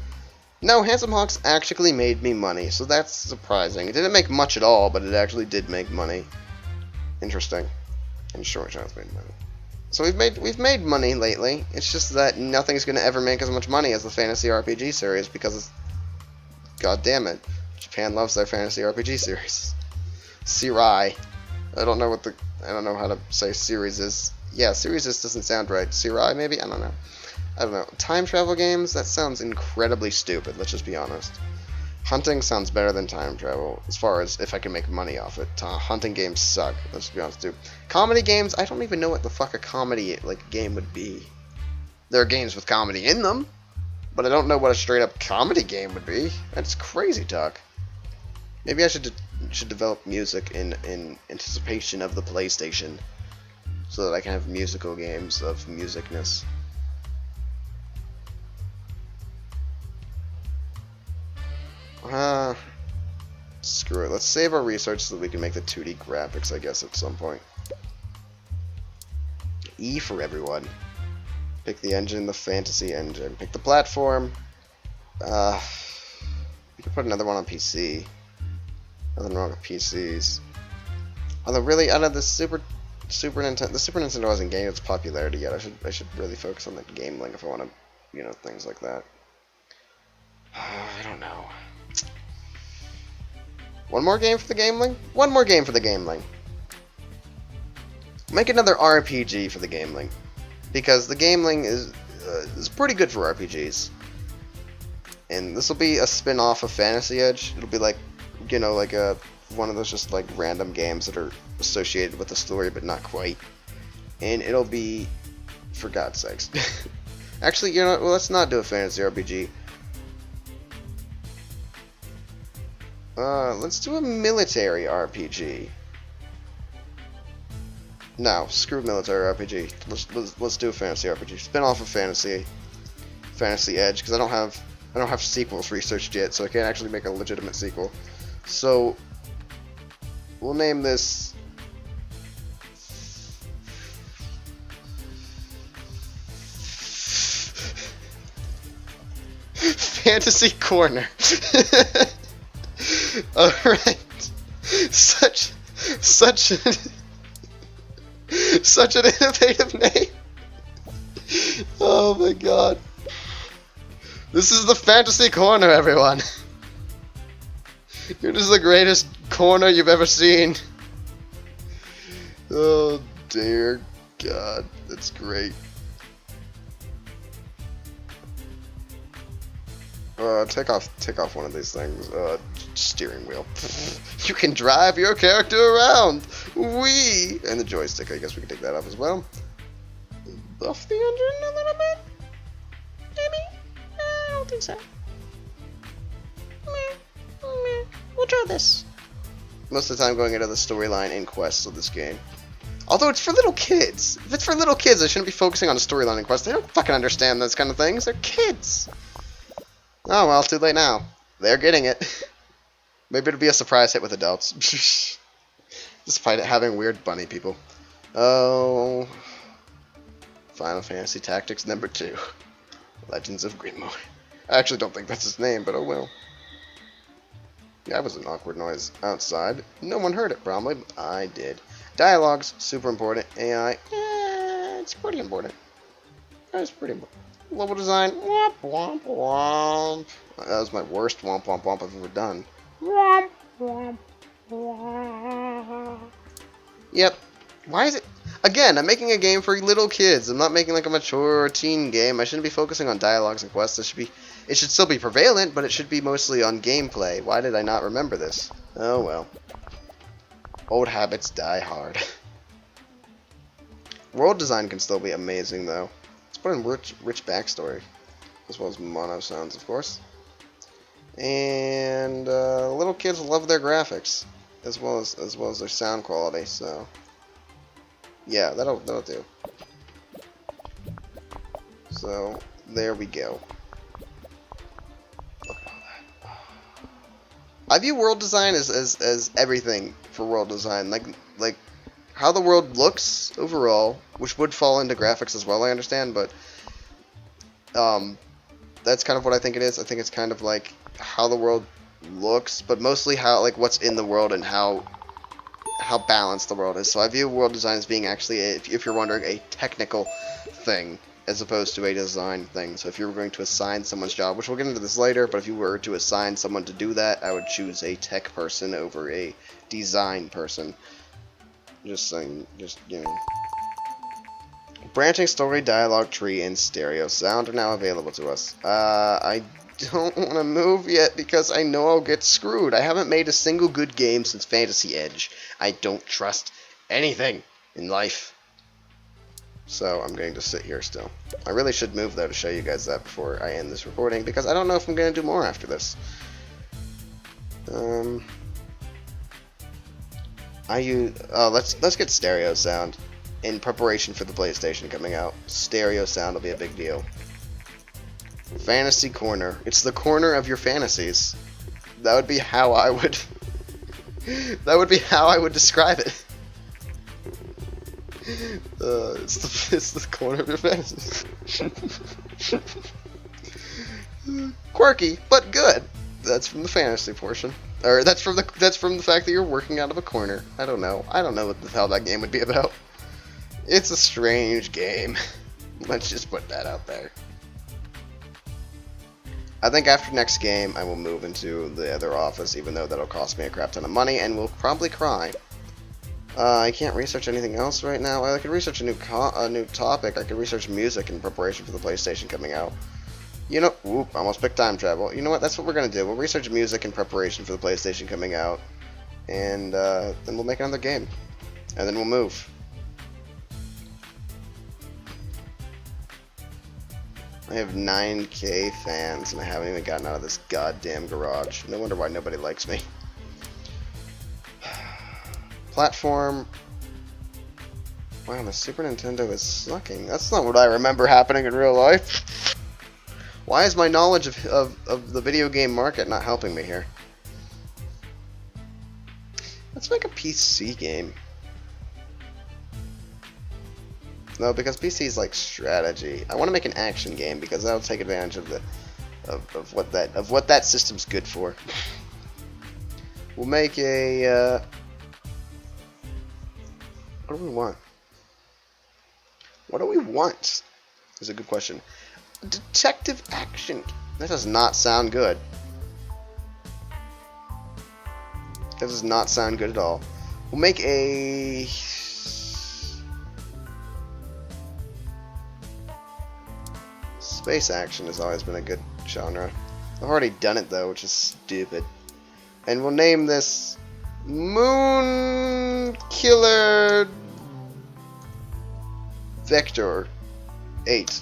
No, Handsome Hawks actually made me money, so that's surprising. It didn't make much at all, but it actually did make money. Interesting. And Short Child's made money. So we've made money lately. It's just that nothing's gonna ever make as much money as the fantasy RPG series because it's, god damn it, Japan loves their fantasy RPG series. Serai. I don't know how to say series is. Yeah, series is doesn't sound right. Serai maybe? I don't know. Time travel games? That sounds incredibly stupid, let's just be honest. Hunting sounds better than time travel, as far as if I can make money off it. Hunting games suck, let's be honest too. Comedy games, I don't even know what the fuck a comedy game would be. There are games with comedy in them, but I don't know what a straight up comedy game would be. That's crazy talk. Maybe I should develop music in anticipation of the PlayStation, so that I can have musical games of musicness. Screw it. Let's save our research so that we can make the 2D graphics, I guess, at some point. E for everyone. Pick the engine, the fantasy engine. Pick the platform. We could put another one on PC. Nothing wrong with PCs. Although, really, out of the Super Nintendo, the Super Nintendo hasn't gained its popularity yet. I should really focus on the game link if I want to, things like that. I don't know. One more game for the game link? One more game for the game link. Make another RPG for the game link, because the game link is pretty good for RPGs. And this will be a spin-off of Fantasy Edge. It'll be like, one of those just like random games that are associated with the story but not quite. And it'll be, for God's sakes. Actually, let's not do a fantasy RPG. Let's do a military RPG. No, screw military RPG. Let's do a fantasy RPG. Spin off of Fantasy Edge, because I don't have sequels researched yet, so I can't actually make a legitimate sequel. So we'll name this Fantasy Corner. Alright. Such an innovative name. Oh my god. This is the Fantasy Corner, everyone. It is the greatest corner you've ever seen. Oh dear god, that's great. Take off one of these things. Steering wheel. You can drive your character around. Whee! And the joystick, I guess we can take that off as well. Buff the engine a little bit? Maybe? I don't think so. We'll try this. Most of the time going into the storyline and quests of this game. Although it's for little kids. If it's for little kids, I shouldn't be focusing on the storyline and quests. They don't fucking understand those kind of things. They're kids. Oh well, too late now. They're getting it. Maybe it'll be a surprise hit with adults. Despite it having weird bunny people. Oh. Final Fantasy Tactics number 2. Legends of Grimoire. I actually don't think that's his name, but oh well. Yeah, that was an awkward noise outside. No one heard it, probably, but I did. Dialogues, super important. AI, it's pretty important. That's pretty important. Level design, womp womp womp. That was my worst womp womp womp I've ever done. Womp womp womp. Yep. Why is it? Again, I'm making a game for little kids. I'm not making like a mature teen game. I shouldn't be focusing on dialogues and quests. It should still be prevalent, but it should be mostly on gameplay. Why did I not remember this? Oh well. Old habits die hard. World design can still be amazing, though. Let's put in rich backstory, as well as mono sounds, of course. And little kids love their graphics, as well as their sound quality. So, yeah, that'll do. So there we go. Look at all that. I view world design as everything for world design, like how the world looks overall, which would fall into graphics as well, I understand, but that's kind of what I think it is. I think it's kind of like how the world looks, but mostly how, like, what's in the world and how balanced the world is. So I view world design as being actually, if you're wondering, a technical thing as opposed to a design thing. So if you were going to assign someone's job, which we'll get into this later, but if you were to assign someone to do that, I would choose a tech person over a design person. Just saying, you know. Branching story, dialogue tree, and stereo sound are now available to us. I don't want to move yet because I know I'll get screwed. I haven't made a single good game since Fantasy Edge. I don't trust anything in life. So I'm going to sit here still. I really should move, though, to show you guys that before I end this recording, because I don't know if I'm going to do more after this. Let's get stereo sound in preparation for the PlayStation coming out. Stereo sound will be a big deal. Fantasy corner. It's the corner of your fantasies. That would be how I would. That would be how I would describe it. It's the corner of your fantasies. Quirky, but good. That's from the fantasy portion. Or that's from the fact that you're working out of a corner. I don't know what the hell that game would be about. It's a strange game. Let's just put that out there. I think after next game, I will move into the other office, even though that'll cost me a crap ton of money, and will probably cry. I can't research anything else right now. I could research a new topic. I could research music in preparation for the PlayStation coming out. You know, whoop, almost picked time travel. You know what, that's what we're going to do. We'll research music in preparation for the PlayStation coming out, and then we'll make another game. And then we'll move. I have 9K fans, and I haven't even gotten out of this goddamn garage. No wonder why nobody likes me. Platform. Wow, the Super Nintendo is sucking. That's not what I remember happening in real life. Why is my knowledge of the video game market not helping me here? Let's make a PC game. No, because PC is like strategy. I want to make an action game because that'll take advantage of what that system's good for. We'll make a what do we want? What do we want? Is a good question. Detective action. That does not sound good. That does not sound good at all. We'll make a space action has always been a good genre. I've already done it though, which is stupid. And we'll name this Moon Killer Vector 8.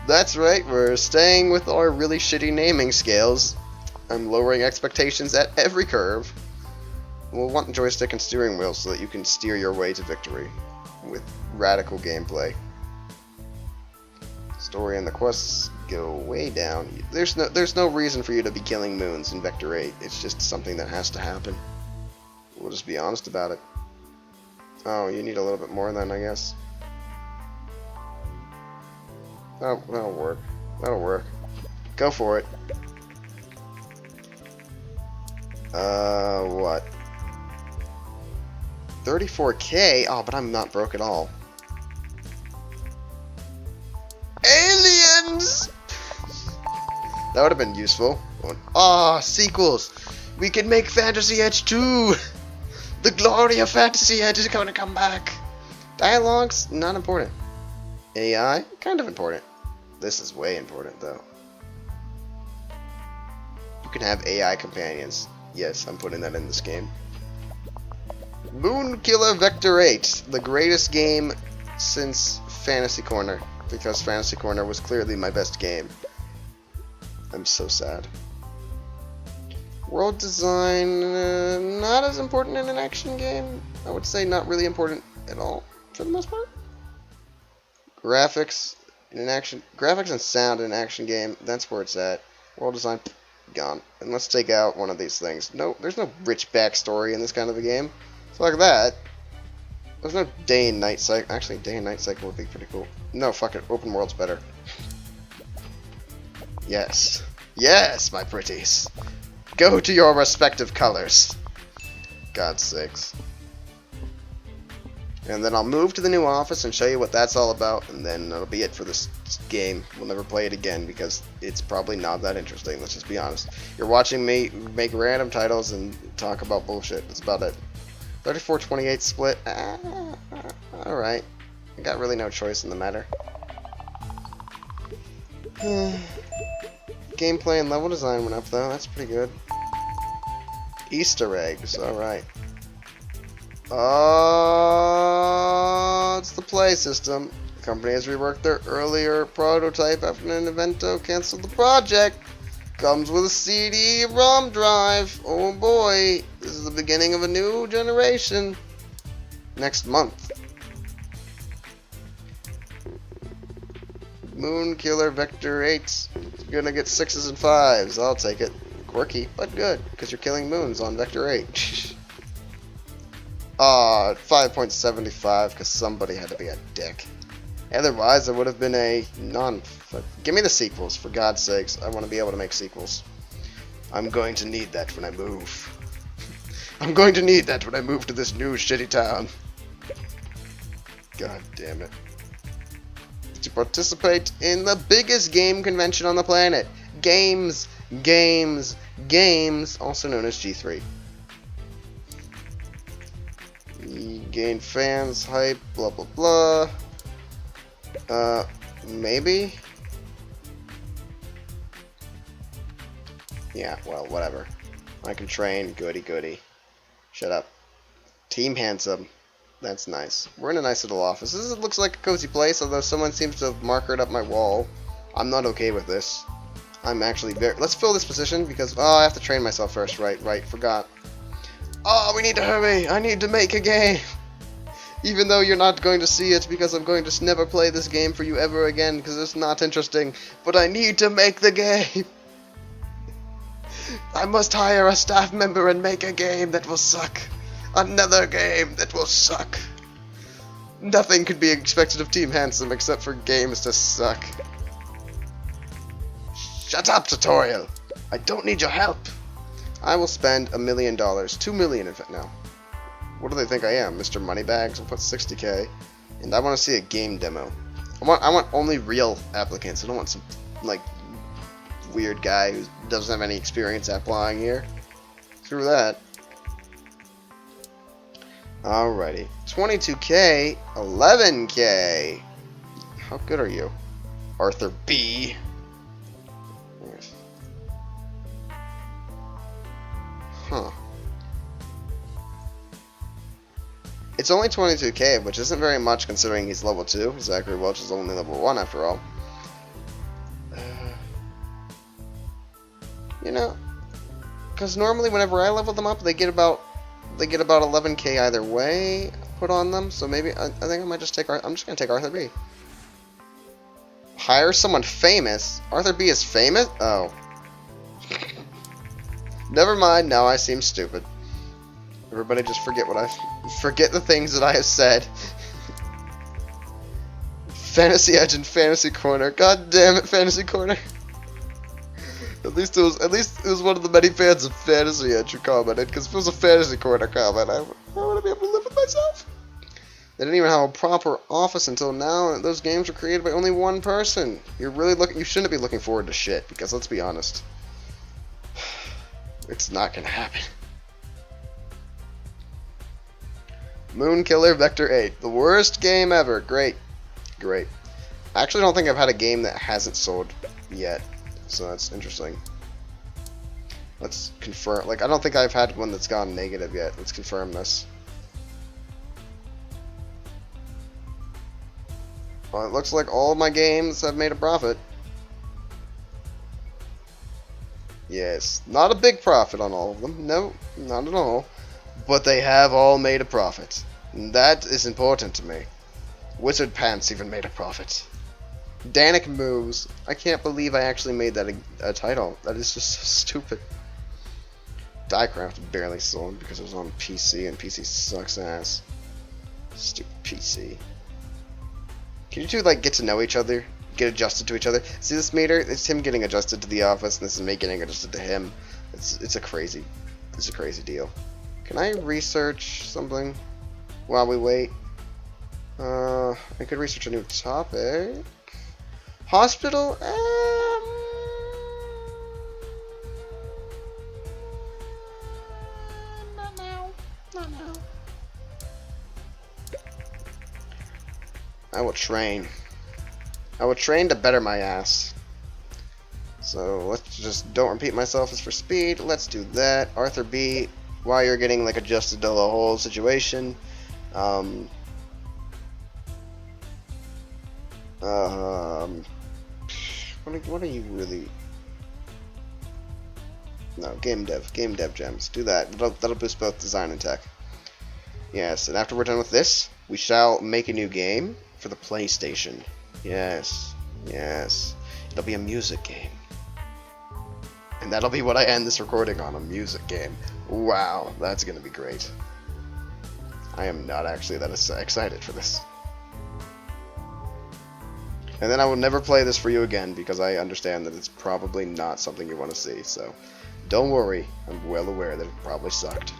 That's right, we're staying with our really shitty naming scales. I'm lowering expectations at every curve. We'll want the joystick and steering wheel so that you can steer your way to victory with radical gameplay. Story and the quests go way down. There's no reason for you to be killing moons in Vector 8. It's just something that has to happen. We'll just be honest about it. Oh, you need a little bit more then, I guess. That'll work. That'll work. Go for it. What? 34K? Oh, but I'm not broke at all. Aliens! That would have been useful. Ah, sequels! We can make Fantasy Edge 2! The glory of Fantasy Edge is going to come back! Dialogues? Not important. AI? Kind of important. This is way important, though. You can have AI companions. Yes, I'm putting that in this game. Moonkiller Vector 8, the greatest game since Fantasy Corner, because Fantasy Corner was clearly my best game. I'm so sad. World design, not as important in an action game. I would say not really important at all, for the most part. Graphics and sound in an action game, that's where it's at. World design, gone. And let's take out one of these things. No, there's no rich backstory in this kind of a game. So like that. There's no day and night cycle. Actually, day and night cycle would be pretty cool. No, fuck it. Open world's better. Yes. Yes, my pretties. Go to your respective colors. God's sakes. And then I'll move to the new office and show you what that's all about, and then that'll be it for this game. We'll never play it again because it's probably not that interesting, let's just be honest. You're watching me make random titles and talk about bullshit. That's about it. 34-28 split. Alright. I got really no choice in the matter. Gameplay and level design went up though, that's pretty good. Easter eggs, alright. It's the play system. The company has reworked their earlier prototype after an evento canceled the project. Comes with a CD-ROM drive. Oh boy, this is the beginning of a new generation. Next month. Moonkiller Vector 8. You're gonna get 6s and 5s. I'll take it. Quirky, but good, because you're killing moons on Vector 8. 5.75, because somebody had to be a dick. Otherwise, it would have been a give me the sequels, for God's sakes. I want to be able to make sequels. I'm going to need that when I move. I'm going to need that when I move to this new shitty town. God damn it. To participate in the biggest game convention on the planet. Games, also known as G3. You gain fans, hype, blah blah blah. Maybe? Yeah, well, whatever. I can train, goody. Shut up. Team Handsome. That's nice. We're in a nice little office. This looks like a cozy place, although someone seems to have markered up my wall. I'm not okay with this. I'm actually very... Let's fill this position, because... Oh, I have to train myself first. Right, forgot. Oh, we need to hurry! I need to make a game! Even though you're not going to see it, because I'm going to never play this game for you ever again, because it's not interesting. But I need to make the game! I must hire a staff member and make a game that will suck. Another game that will suck. Nothing could be expected of Team Handsome except for games to suck. Shut up, tutorial! I don't need your help. I will spend $1 million. $2 million, in fact, now. What do they think I am? Mr. Moneybags? I'll put 60k. And I want to see a game demo. I want only real applicants. I don't want some, like, weird guy who doesn't have any experience applying here. Screw that. Alrighty. 22k, 11k. How good are you? Arthur B. Huh. It's only 22k, which isn't very much considering he's level 2. Zachary Welch is only level 1 after all. You know, because normally whenever I level them up, they get about 11k either way put on them. So maybe I think I might just take. I'm just gonna take Arthur B. Hire someone famous. Arthur B is famous. Oh. Never mind. Now I seem stupid. Everybody, just forget the things that I have said. Fantasy Edge and Fantasy Corner. God damn it, Fantasy Corner. At least it was one of the many fans of Fantasy Edge who commented, because if it was a Fantasy Corner comment, I wouldn't be able to live with myself. They didn't even have a proper office until now, and those games were created by only one person. You shouldn't be looking forward to shit, because let's be honest. It's not gonna happen. Moonkiller Vector 8. The worst game ever. Great. I actually don't think I've had a game that hasn't sold yet. So that's interesting. Let's confirm. Like, I don't think I've had one that's gone negative yet. Let's confirm this. Well, it looks like all of my games have made a profit. Yes, not a big profit on all of them. No, not at all. But they have all made a profit. And that is important to me. Wizard Pants even made a profit. Danik Moves. I can't believe I actually made that a title. That is just so stupid. Diecraft barely sold because it was on PC, and PC sucks ass. Stupid PC. Can you two, like, get to know each other? Get adjusted to each other? See this meter? It's him getting adjusted to the office, and this is me getting adjusted to him. It's a crazy deal. Can I research something while we wait? I could research a new topic. Hospital? Not now. Not now. I will train. I will train to better my ass. So let's just don't repeat myself as for speed. Let's do that. Arthur B. While you're getting like adjusted to the whole situation. What are you really? No, game dev gems. Do that. That'll boost both design and tech. Yes, and after we're done with this, we shall make a new game for the PlayStation. Yes, yes. It'll be a music game. And that'll be what I end this recording on, a music game. Wow, that's gonna be great. I am not actually that excited for this. And then I will never play this for you again, because I understand that it's probably not something you want to see, so don't worry, I'm well aware that it probably sucked.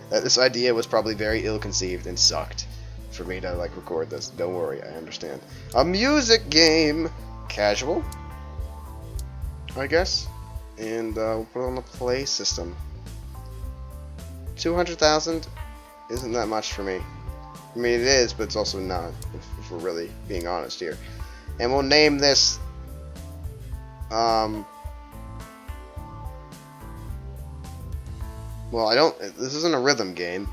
That this idea was probably very ill-conceived and sucked for me to, like, record this. Don't worry, I understand. A music game! Casual, I guess. And we'll put it on the play system. 200,000 isn't that much for me. I mean, it is, but it's also not, if we're really being honest here. And we'll name this, well, this isn't a rhythm game.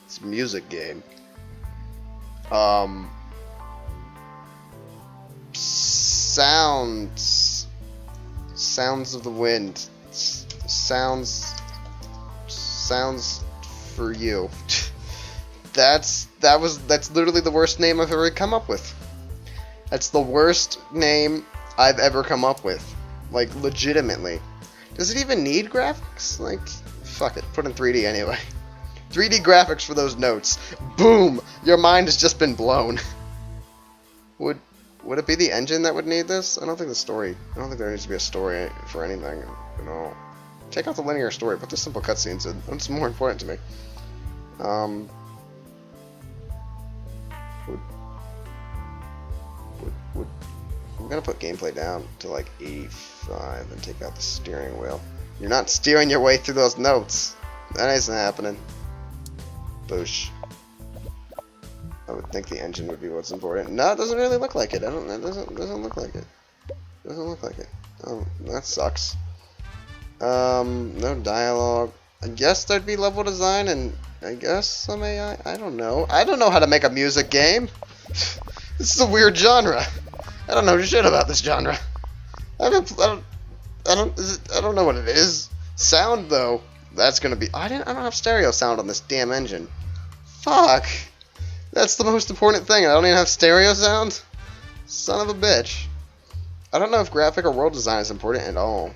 It's a music game. Sounds of the wind. Sounds for you. That's literally the worst name I've ever come up with. That's the worst name I've ever come up with. Like, legitimately. Does it even need graphics? Like, fuck it. Put in 3D anyway. 3D graphics for those notes. Boom! Your mind has just been blown. Would it be the engine that would need this? I don't think there needs to be a story for anything. You know. Take out the linear story. Put the simple cutscenes in. That's more important to me. I'm gonna put gameplay down to like 85 and take out the steering wheel. You're not steering your way through those notes. That isn't happening. Boosh. I would think the engine would be what's important. No, it doesn't really look like it. It doesn't look like it. Doesn't look like it. Oh, that sucks. No dialogue. I guess there'd be level design and I guess some AI. I don't know. I don't know how to make a music game. This is a weird genre. I don't know shit about this genre. I don't know what it is. Sound though, that's gonna be. I don't have stereo sound on this damn engine. Fuck. That's the most important thing. I don't even have stereo sound. Son of a bitch. I don't know if graphic or world design is important at all.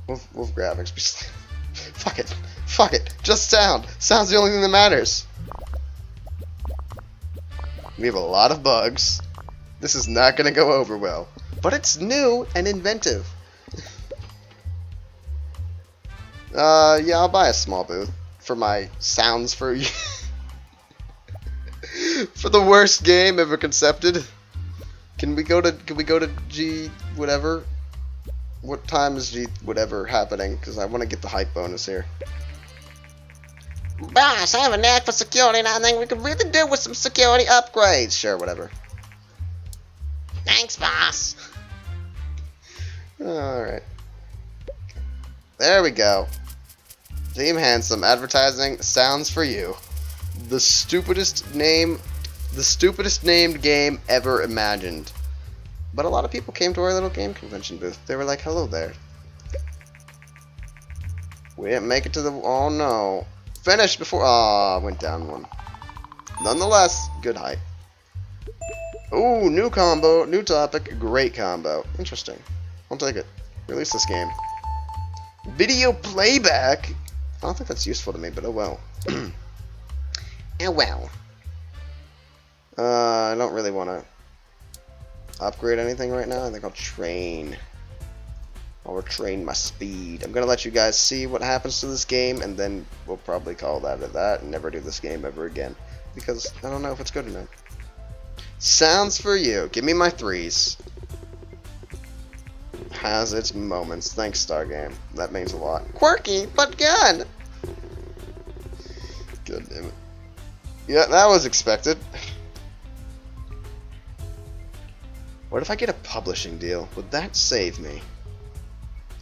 We'll graphics be. Fuck it. Fuck it. Just sound. Sound's the only thing that matters. We have a lot of bugs. This is not going to go over well. But it's new and inventive. Yeah, I'll buy a small booth for my sounds for you. For the worst game ever concepted. Can we go to G whatever? What time is G whatever happening? Because I want to get the hype bonus here. Boss, I have a knack for security and I think we could really do with some security upgrades. Sure, whatever. Thanks, boss. Alright. There we go. Team Handsome advertising sounds for you. the stupidest named game ever imagined. But a lot of people came to our little game convention booth. They were like, hello there. We didn't make it to the... Oh, no. Finished before... Ah, went down one. Nonetheless, good height. Ooh, new combo, new topic, great combo. Interesting. I'll take it. Release this game. Video playback? I don't think that's useful to me, but oh well. Oh well. I don't really want to upgrade anything right now. I think I'll train. I'll retrain my speed. I'm going to let you guys see what happens to this game, and then we'll probably call that at that and never do this game ever again. Because I don't know if it's good or not. Sounds for you. Give me my 3s. Has its moments. Thanks, Star Game. That means a lot. Quirky, but good. God damn it. Yeah, that was expected. What if I get a publishing deal? Would that save me?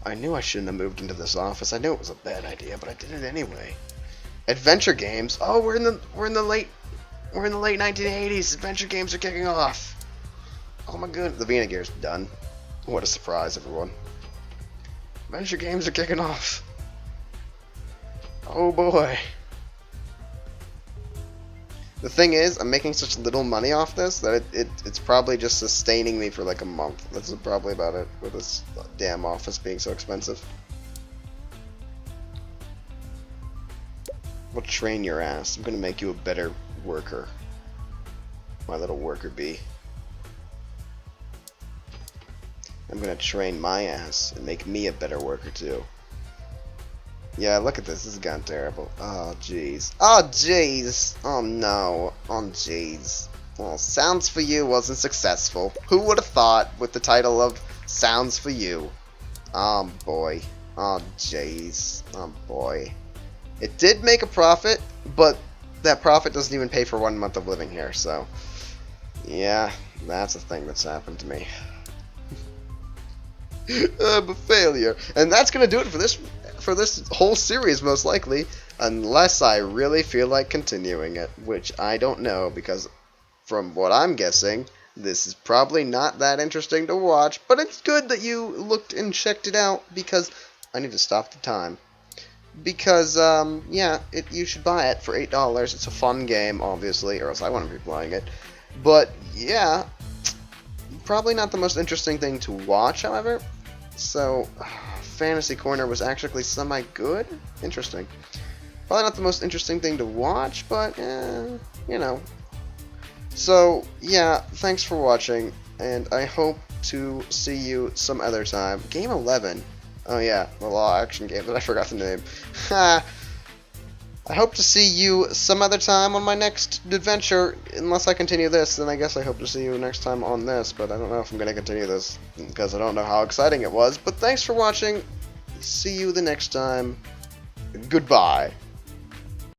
I knew I shouldn't have moved into this office. I knew it was a bad idea, but I did it anyway. Adventure games. Oh, we're in the late 1980s. Adventure games are kicking off. Oh my goodness. The Vena Gear's done. What a surprise, everyone. Adventure games are kicking off. Oh boy. The thing is, I'm making such little money off this that it's probably just sustaining me for like a month. That's probably about it, with this damn office being so expensive. We'll train your ass. I'm gonna make you a better worker. My little worker bee. I'm gonna train my ass and make me a better worker too. Yeah, look at this. This has gone terrible. Oh, jeez. Oh, jeez. Oh, no. Oh, jeez. Well, Sounds for You wasn't successful. Who would have thought with the title of Sounds for You? Oh, boy. Oh, jeez. Oh, boy. It did make a profit, but that profit doesn't even pay for 1 month of living here, so... Yeah, that's a thing that's happened to me. I'm a failure. And that's gonna do it for this whole series, most likely, unless I really feel like continuing it, which I don't know, because from what I'm guessing, this is probably not that interesting to watch, but it's good that you looked and checked it out, because I need to stop the time. Because, yeah, you should buy it for $8. It's a fun game, obviously, or else I wouldn't be playing it. But, yeah, probably not the most interesting thing to watch, however. So, Fantasy Corner was actually semi-good? Interesting. Probably not the most interesting thing to watch, but, you know. So, yeah, thanks for watching, and I hope to see you some other time. Game 11. Oh, yeah, the law action game that I forgot the name. Ha! I hope to see you some other time on my next adventure. Unless I continue this, then I guess I hope to see you next time on this. But I don't know if I'm going to continue this, because I don't know how exciting it was. But thanks for watching. See you the next time. Goodbye.